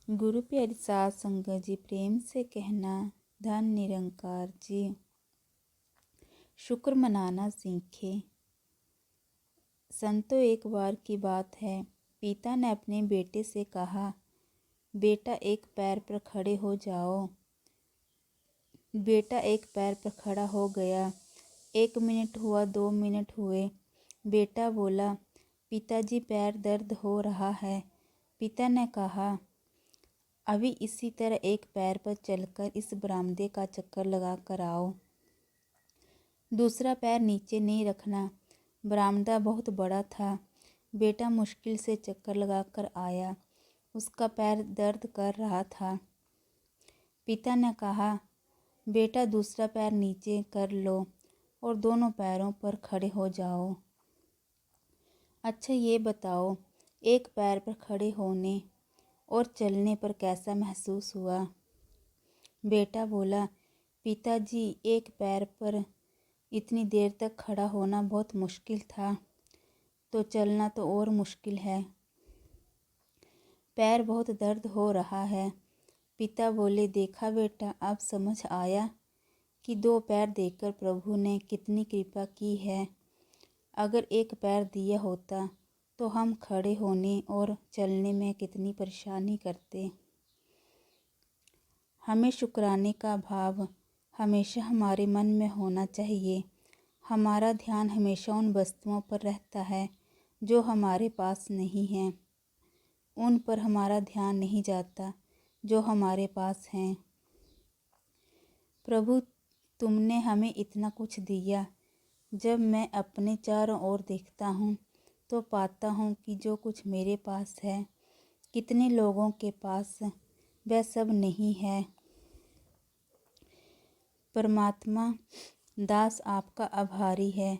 गुरु प्यारी साध संगत जी, प्रेम से कहना धन निरंकार जी। शुक्र मनाना सीखे। संतो, एक बार की बात है, पिता ने अपने बेटे से कहा, बेटा एक पैर पर खड़े हो जाओ। बेटा एक पैर पर खड़ा हो गया। 1 मिनट हुआ, 2 मिनट हुए। बेटा बोला, पिताजी पैर दर्द हो रहा है। पिता ने कहा, अभी इसी तरह एक पैर पर चलकर इस बरामदे का चक्कर लगा कर आओ। दूसरा पैर नीचे नहीं रखना। बरामदा बहुत बड़ा था। बेटा मुश्किल से चक्कर लगा कर आया। उसका पैर दर्द कर रहा था। पिता ने कहा, बेटा दूसरा पैर नीचे कर लो और दोनों पैरों पर खड़े हो जाओ। अच्छा ये बताओ, एक पैर पर खड़े होने और चलने पर कैसा महसूस हुआ? बेटा बोला, पिताजी एक पैर पर इतनी देर तक खड़ा होना बहुत मुश्किल था, तो चलना तो और मुश्किल है। पैर बहुत दर्द हो रहा है। पिता बोले, देखा बेटा, अब समझ आया कि 2 पैर देकर प्रभु ने कितनी कृपा की है। अगर एक पैर दिया होता तो हम खड़े होने और चलने में कितनी परेशानी करते। हमें शुक्राने का भाव हमेशा हमारे मन में होना चाहिए। हमारा ध्यान हमेशा उन वस्तुओं पर रहता है जो हमारे पास नहीं हैं। उन पर हमारा ध्यान नहीं जाता जो हमारे पास हैं। प्रभु, तुमने हमें इतना कुछ दिया। जब मैं अपने चारों ओर देखता हूँ तो पाता हूँ कि जो कुछ मेरे पास है, कितने लोगों के पास वह सब नहीं है। परमात्मा दास आपका आभारी है।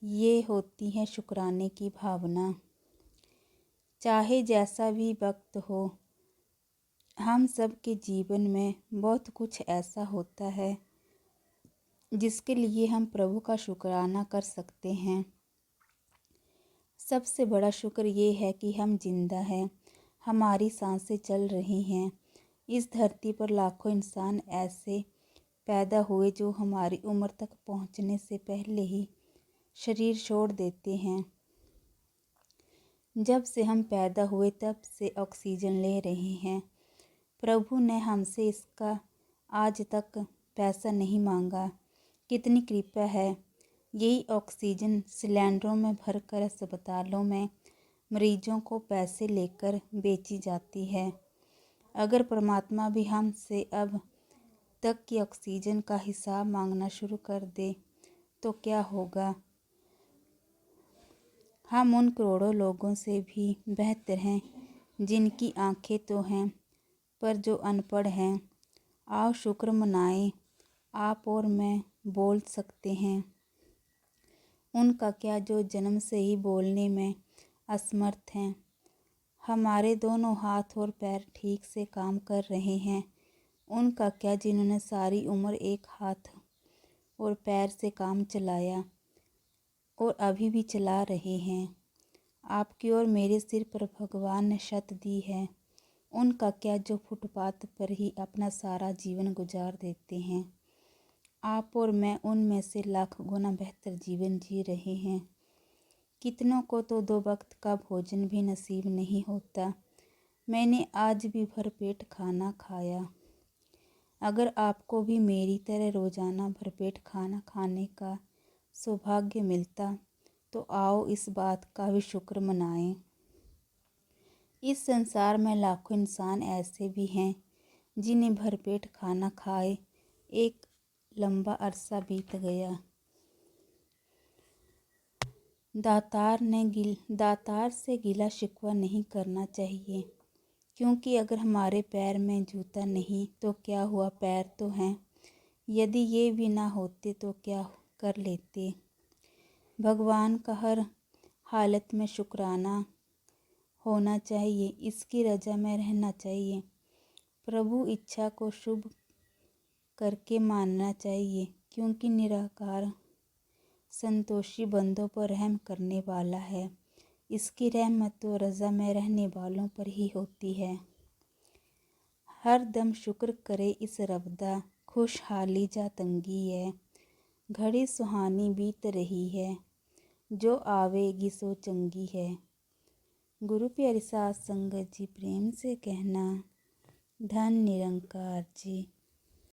ये होती है शुक्राने की भावना। चाहे जैसा भी वक्त हो, हम सब के जीवन में बहुत कुछ ऐसा होता है जिसके लिए हम प्रभु का शुक्राना कर सकते हैं। सबसे बड़ा शुक्र ये है कि हम जिंदा हैं, हमारी सांसें चल रही हैं। इस धरती पर लाखों इंसान ऐसे पैदा हुए जो हमारी उम्र तक पहुंचने से पहले ही शरीर छोड़ देते हैं। जब से हम पैदा हुए तब से ऑक्सीजन ले रहे हैं। प्रभु ने हमसे इसका आज तक पैसा नहीं मांगा। कितनी कृपा है। यही ऑक्सीजन सिलेंडरों में भरकर अस्पतालों में मरीजों को पैसे लेकर बेची जाती है। अगर परमात्मा भी हमसे अब तक की ऑक्सीजन का हिसाब मांगना शुरू कर दे तो क्या होगा? हम उन करोड़ों लोगों से भी बेहतर हैं जिनकी आंखें तो हैं पर जो अनपढ़ हैं। आओ शुक्र मनाएं। आप और मैं बोल सकते हैं। उनका क्या जो जन्म से ही बोलने में असमर्थ हैं। हमारे दोनों हाथ और पैर ठीक से काम कर रहे हैं। उनका क्या जिन्होंने सारी उम्र एक हाथ और पैर से काम चलाया और अभी भी चला रहे हैं। आपकी और मेरे सिर पर भगवान ने छत दी है। उनका क्या जो फुटपाथ पर ही अपना सारा जीवन गुजार देते हैं। आप और मैं उनमें से लाख गुना बेहतर जीवन जी रहे हैं। कितनों को तो 2 वक्त का भोजन भी नसीब नहीं होता। मैंने आज भी भरपेट खाना खाया। अगर आपको भी मेरी तरह रोज़ाना भरपेट खाना खाने का सौभाग्य मिलता तो आओ इस बात का भी शुक्र मनाएं। इस संसार में लाखों इंसान ऐसे भी हैं जिन्हें भरपेट खाना खाए एक लंबा अरसा बीत गया। दातार से गिला शिकवा नहीं करना चाहिए, क्योंकि अगर हमारे पैर में जूता नहीं तो क्या हुआ, पैर तो हैं। यदि ये भी ना होते तो क्या कर लेते। भगवान का हर हालत में शुक्राना होना चाहिए, इसकी रजा में रहना चाहिए। प्रभु इच्छा को शुभ करके मानना चाहिए, क्योंकि निराकार संतोषी बंदों पर रहम करने वाला है। इसकी रहमत तो रज़ा में रहने वालों पर ही होती है। हर दम शुक्र करे इस रब दा, खुशहाली जा तंगी है, घड़ी सुहानी बीत रही है, जो आवेगी सो चंगी है। गुरु प्यारी साध संगत जी, प्रेम से कहना धन निरंकार जी।